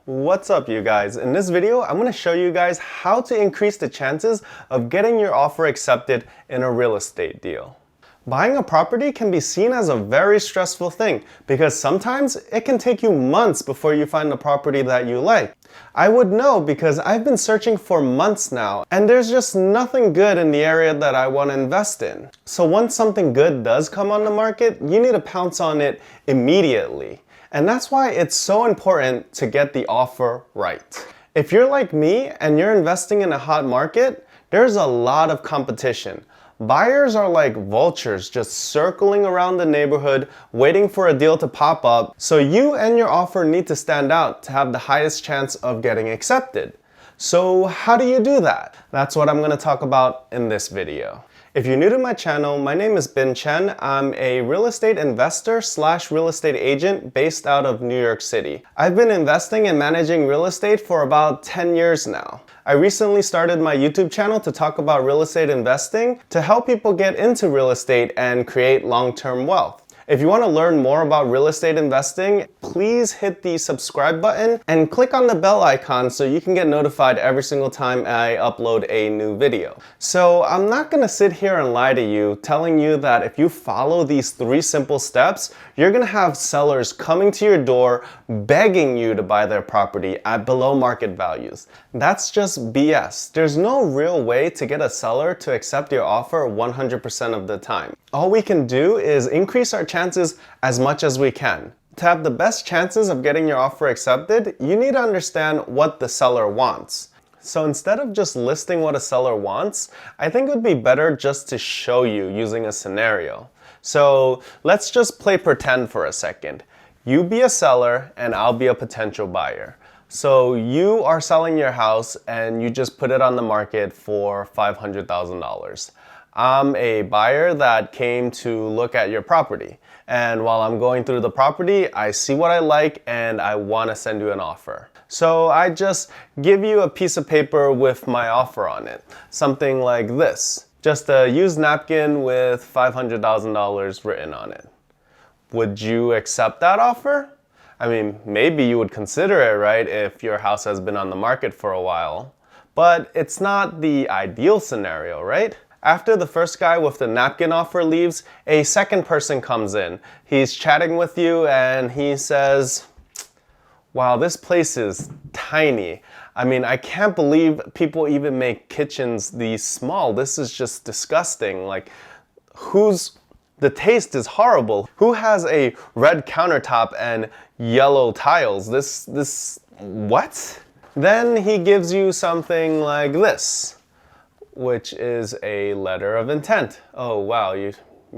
What's up, you guys? In this video, I'm going to show you guys how to increase the chances of getting your offer accepted in a real estate deal. Buying a property can be seen as a very stressful thing because sometimes it can take you months before you find a property that you like. I would know because I've been searching for months now and there's just nothing good in the area that I want to invest in. So once something good does come on the market, you need to pounce on it immediately. And that's why it's so important to get the offer right. If you're like me and you're investing in a hot market, there's a lot of competition. Buyers are like vultures just circling around the neighborhood waiting for a deal to pop up, so you and your offer need to stand out to have the highest chance of getting accepted. So how do you do that? That's what I'm going to talk about in this video. If you're new to my channel, my name is Bin Chen. I'm a real estate investor / real estate agent based out of New York City. I've been investing and managing real estate for about 10 years now. I recently started my YouTube channel to talk about real estate investing to help people get into real estate and create long-term wealth. If you want to learn more about real estate investing, please hit the subscribe button and click on the bell icon so you can get notified every single time I upload a new video. So I'm not going to sit here and lie to you telling you that if you follow these 3 simple steps, you're going to have sellers coming to your door begging you to buy their property at below market values. That's just BS. There's no real way to get a seller to accept your offer 100% of the time. All we can do is increase our chances as much as we can. To have the best chances of getting your offer accepted, you need to understand what the seller wants. So instead of just listing what a seller wants, I think it would be better just to show you using a scenario. So let's just play pretend for a second. You be a seller and I'll be a potential buyer. So you are selling your house and you just put it on the market for $500,000. I'm a buyer that came to look at your property. And while I'm going through the property, I see what I like and I want to send you an offer. So I just give you a piece of paper with my offer on it. Something like this. Just a used napkin with $500,000 written on it. Would you accept that offer? I mean, maybe you would consider it, right, if your house has been on the market for a while. But it's not the ideal scenario, right? After the first guy with the napkin offer leaves, a second person comes in. He's chatting with you and he says, "Wow, this place is tiny. I mean, I can't believe people even make kitchens this small. This is just disgusting. Like, the taste is horrible. Who has a red countertop and yellow tiles? What?" Then he gives you something like this, which is a letter of intent. Oh wow, you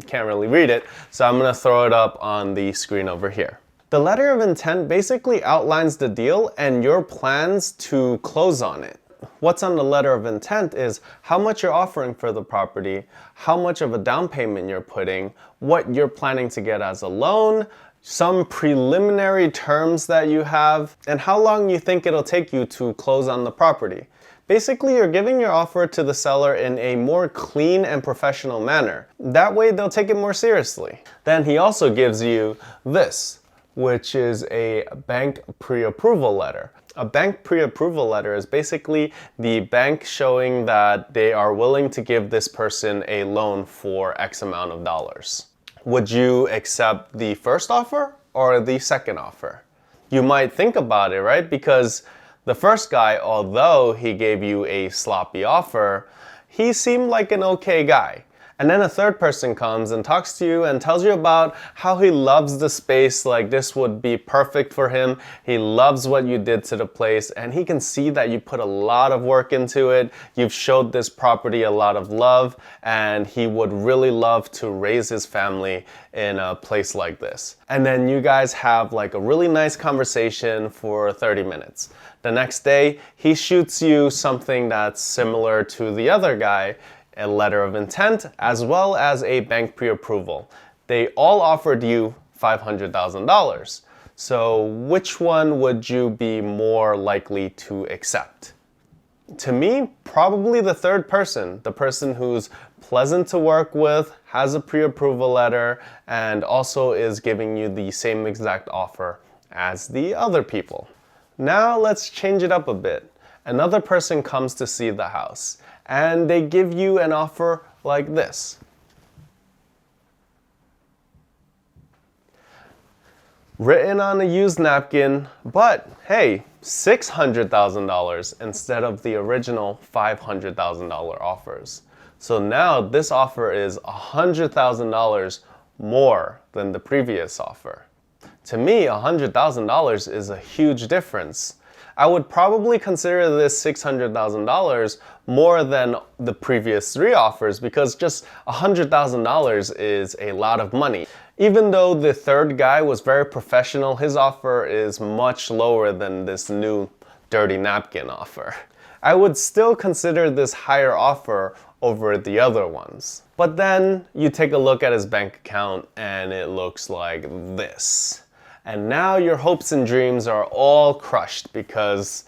can't really read it, so I'm gonna throw it up on the screen over here. The letter of intent basically outlines the deal and your plans to close on it. What's on the letter of intent is how much you're offering for the property, how much of a down payment you're putting, what you're planning to get as a loan, some preliminary terms that you have, and how long you think it'll take you to close on the property. Basically, you're giving your offer to the seller in a more clean and professional manner. That way, they'll take it more seriously. Then he also gives you this, which is a bank pre-approval letter. A bank pre-approval letter is basically the bank showing that they are willing to give this person a loan for X amount of dollars. Would you accept the first offer or the second offer? You might think about it, right? Because the first guy, although he gave you a sloppy offer, he seemed like an okay guy. And then a third person comes and talks to you and tells you about how he loves the space, like this would be perfect for him. He loves what you did to the place and he can see that you put a lot of work into it. You've showed this property a lot of love and he would really love to raise his family in a place like this. And then you guys have like a really nice conversation for 30 minutes. The next day, he shoots you something that's similar to the other guy, a letter of intent, as well as a bank pre-approval. They all offered you $500,000. So which one would you be more likely to accept? To me, probably the third person, the person who's pleasant to work with, has a pre-approval letter, and also is giving you the same exact offer as the other people. Now let's change it up a bit. Another person comes to see the house, and they give you an offer like this. Written on a used napkin, but hey, $600,000 instead of the original $500,000 offers. So now this offer is $100,000 more than the previous offer. To me, $100,000 is a huge difference. I would probably consider this $600,000 more than the previous 3 offers because just $100,000 is a lot of money. Even though the third guy was very professional, his offer is much lower than this new dirty napkin offer. I would still consider this higher offer over the other ones. But then you take a look at his bank account and it looks like this. And now your hopes and dreams are all crushed because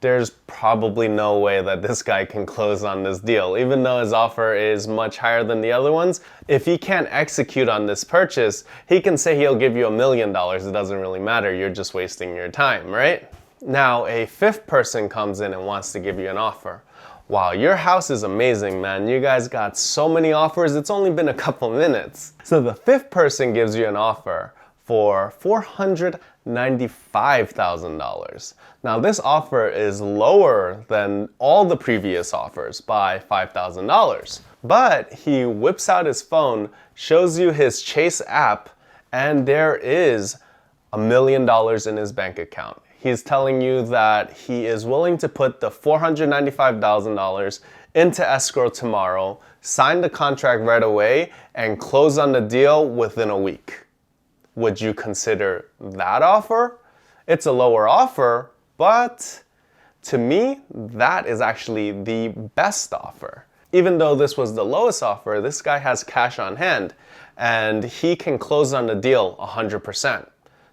there's probably no way that this guy can close on this deal. Even though his offer is much higher than the other ones, if he can't execute on this purchase, he can say he'll give you $1 million. It doesn't really matter. You're just wasting your time, right? Now, a 5th person comes in and wants to give you an offer. Wow, your house is amazing, man. You guys got so many offers. It's only been a couple minutes. So the 5th person gives you an offer for $495,000. Now this offer is lower than all the previous offers by $5,000. But he whips out his phone, shows you his Chase app, and there is $1 million in his bank account. He's telling you that he is willing to put the $495,000 into escrow tomorrow, sign the contract right away, and close on the deal within a week. Would you consider that offer? It's a lower offer, but to me, that is actually the best offer. Even though this was the lowest offer, this guy has cash on hand and he can close on the deal 100%.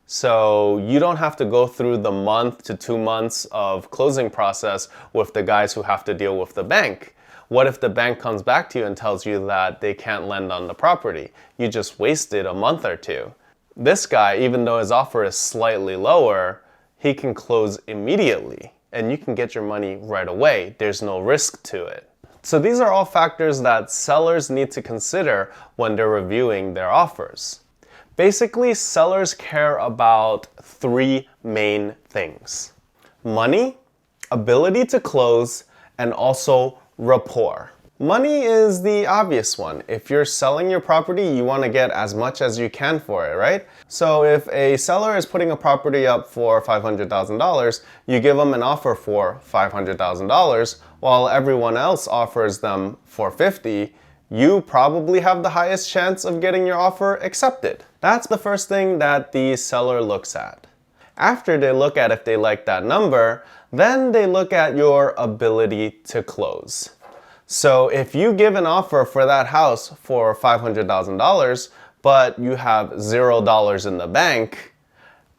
So you don't have to go through the month to 2 months of closing process with the guys who have to deal with the bank. What if the bank comes back to you and tells you that they can't lend on the property? You just wasted a month or 2. This guy, even though his offer is slightly lower, he can close immediately and you can get your money right away. There's no risk to it. So these are all factors that sellers need to consider when they're reviewing their offers. Basically, sellers care about 3 main things: money, ability to close, and also rapport. Money is the obvious one. If you're selling your property, you want to get as much as you can for it, right? So if a seller is putting a property up for $500,000, you give them an offer for $500,000, while everyone else offers them for $50,000, you probably have the highest chance of getting your offer accepted. That's the first thing that the seller looks at. After they look at if they like that number, then they look at your ability to close. So if you give an offer for that house for $500,000, but you have $0 in the bank,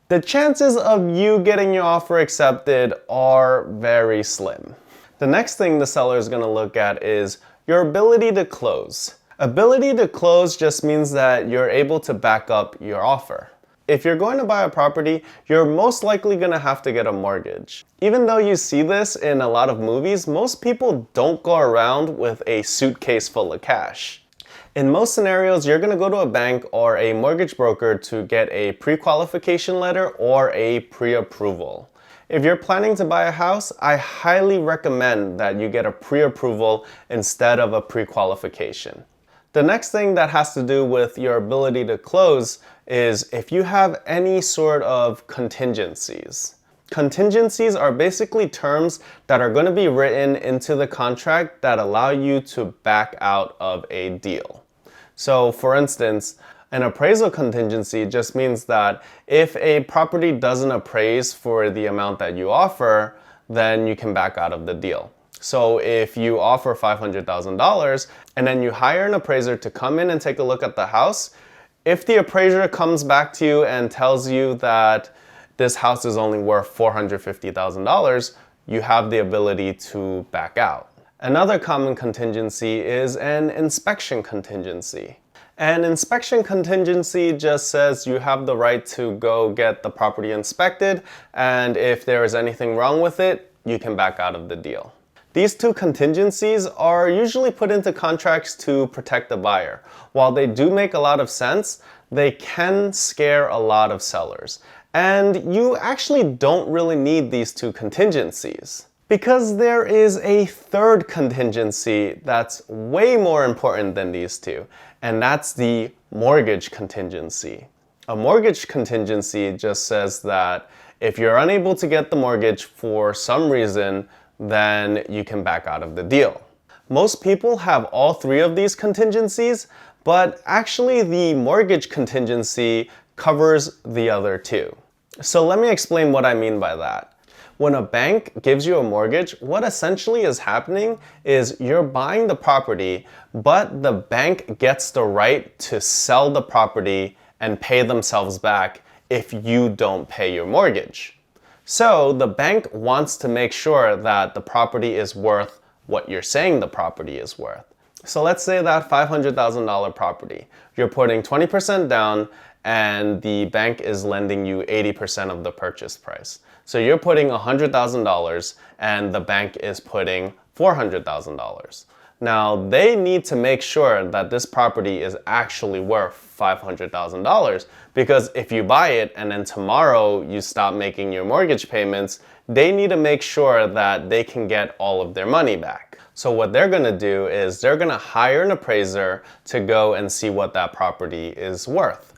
the chances of you getting your offer accepted are very slim. The next thing the seller is going to look at is your ability to close. Ability to close just means that you're able to back up your offer. If you're going to buy a property, you're most likely going to have to get a mortgage. Even though you see this in a lot of movies, most people don't go around with a suitcase full of cash. In most scenarios, you're going to go to a bank or a mortgage broker to get a pre-qualification letter or a pre-approval. If you're planning to buy a house, I highly recommend that you get a pre-approval instead of a pre-qualification. The next thing that has to do with your ability to close is if you have any sort of contingencies. Contingencies are basically terms that are going to be written into the contract that allow you to back out of a deal. So for instance, an appraisal contingency just means that if a property doesn't appraise for the amount that you offer, then you can back out of the deal. So if you offer $500,000 and then you hire an appraiser to come in and take a look at the house, if the appraiser comes back to you and tells you that this house is only worth $450,000, you have the ability to back out. Another common contingency is an inspection contingency. And inspection contingency just says you have the right to go get the property inspected, and if there is anything wrong with it, you can back out of the deal. These two contingencies are usually put into contracts to protect the buyer. While they do make a lot of sense, they can scare a lot of sellers. And you actually don't really need these two contingencies. Because there is a third contingency that's way more important than these two, and that's the mortgage contingency. A mortgage contingency just says that if you're unable to get the mortgage for some reason, then you can back out of the deal. Most people have all three of these contingencies, but actually the mortgage contingency covers the other two. So let me explain what I mean by that. When a bank gives you a mortgage, what essentially is happening is you're buying the property, but the bank gets the right to sell the property and pay themselves back if you don't pay your mortgage. So the bank wants to make sure that the property is worth what you're saying the property is worth. So let's say that $500,000 property, you're putting 20% down and the bank is lending you 80% of the purchase price. So you're putting $100,000 and the bank is putting $400,000. Now they need to make sure that this property is actually worth $500,000, because if you buy it and then tomorrow you stop making your mortgage payments, they need to make sure that they can get all of their money back. So what they're gonna do is they're gonna hire an appraiser to go and see what that property is worth.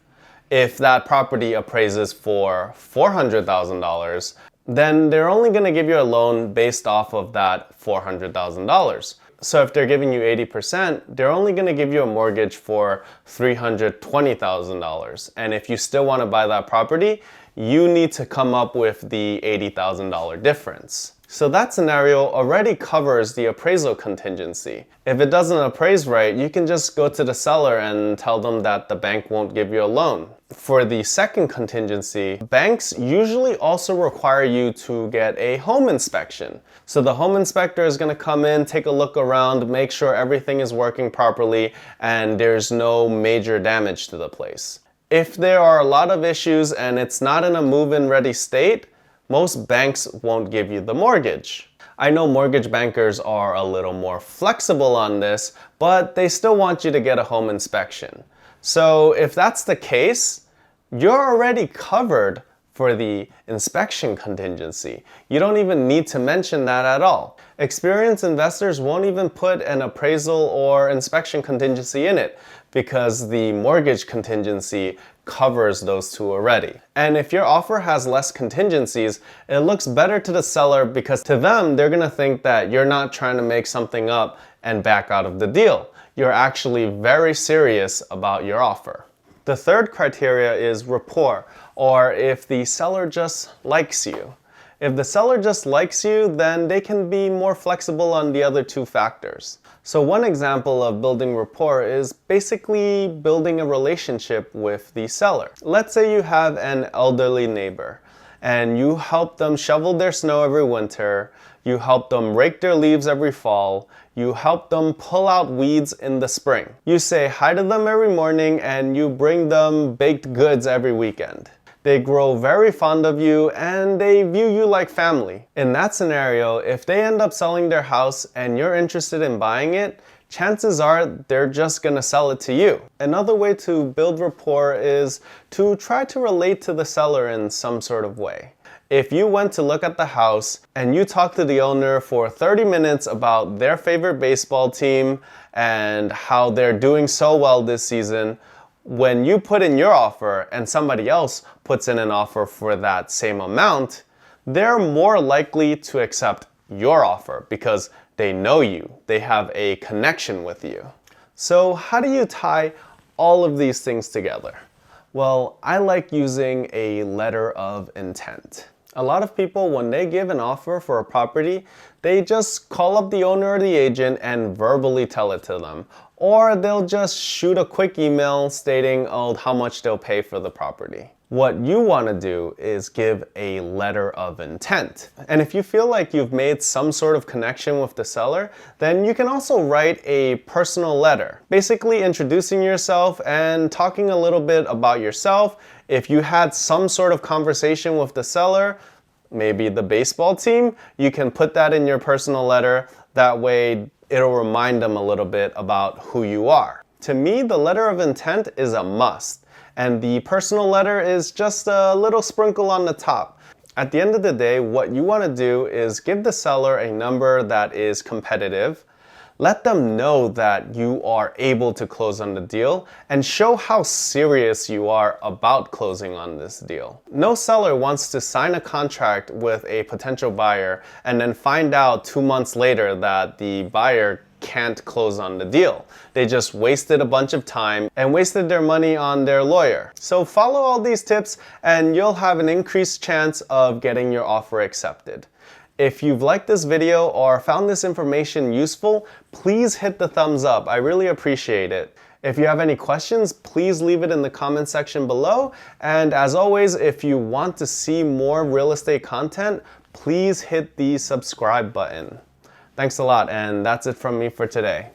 If that property appraises for $400,000, then they're only going to give you a loan based off of that $400,000. So if they're giving you 80%, they're only going to give you a mortgage for $320,000. And if you still want to buy that property, you need to come up with the $80,000 difference. So that scenario already covers the appraisal contingency. If it doesn't appraise right, you can just go to the seller and tell them that the bank won't give you a loan. For the second contingency, banks usually also require you to get a home inspection. So the home inspector is going to come in, take a look around, make sure everything is working properly and there's no major damage to the place. If there are a lot of issues and it's not in a move-in ready state, most banks won't give you the mortgage. I know mortgage bankers are a little more flexible on this, but they still want you to get a home inspection. So if that's the case, you're already covered for the inspection contingency. You don't even need to mention that at all. Experienced investors won't even put an appraisal or inspection contingency in it because the mortgage contingency covers those two already. And if your offer has less contingencies, it looks better to the seller because to them, they're gonna think that you're not trying to make something up and back out of the deal. You're actually very serious about your offer. The third criteria is rapport, or if the seller just likes you. If the seller just likes you, then they can be more flexible on the other two factors. So one example of building rapport is basically building a relationship with the seller. Let's say you have an elderly neighbor and you help them shovel their snow every winter, you help them rake their leaves every fall, you help them pull out weeds in the spring. You say hi to them every morning and you bring them baked goods every weekend. They grow very fond of you and they view you like family. In that scenario, if they end up selling their house and you're interested in buying it, chances are they're just gonna sell it to you. Another way to build rapport is to try to relate to the seller in some sort of way. If you went to look at the house and you talked to the owner for 30 minutes about their favorite baseball team and how they're doing so well this season, when you put in your offer and somebody else puts in an offer for that same amount, they're more likely to accept your offer because they know you, they have a connection with you. So how do you tie all of these things together? Well, I like using a letter of intent. A lot of people, when they give an offer for a property, they just call up the owner or the agent and verbally tell it to them. Or they'll just shoot a quick email stating how much they'll pay for the property. What you want to do is give a letter of intent. And if you feel like you've made some sort of connection with the seller, then you can also write a personal letter, basically introducing yourself and talking a little bit about yourself. If you had some sort of conversation with the seller, maybe the baseball team, you can put that in your personal letter. That way it'll remind them a little bit about who you are. To me, the letter of intent is a must. And the personal letter is just a little sprinkle on the top. At the end of the day, what you want to do is give the seller a number that is competitive. Let them know that you are able to close on the deal and show how serious you are about closing on this deal. No seller wants to sign a contract with a potential buyer and then find out 2 months later that the buyer can't close on the deal. They just wasted a bunch of time and wasted their money on their lawyer. So follow all these tips and you'll have an increased chance of getting your offer accepted. If you've liked this video or found this information useful, please hit the thumbs up. I really appreciate it. If you have any questions, please leave it in the comment section below. And as always, if you want to see more real estate content, please hit the subscribe button. Thanks a lot, and that's it from me for today.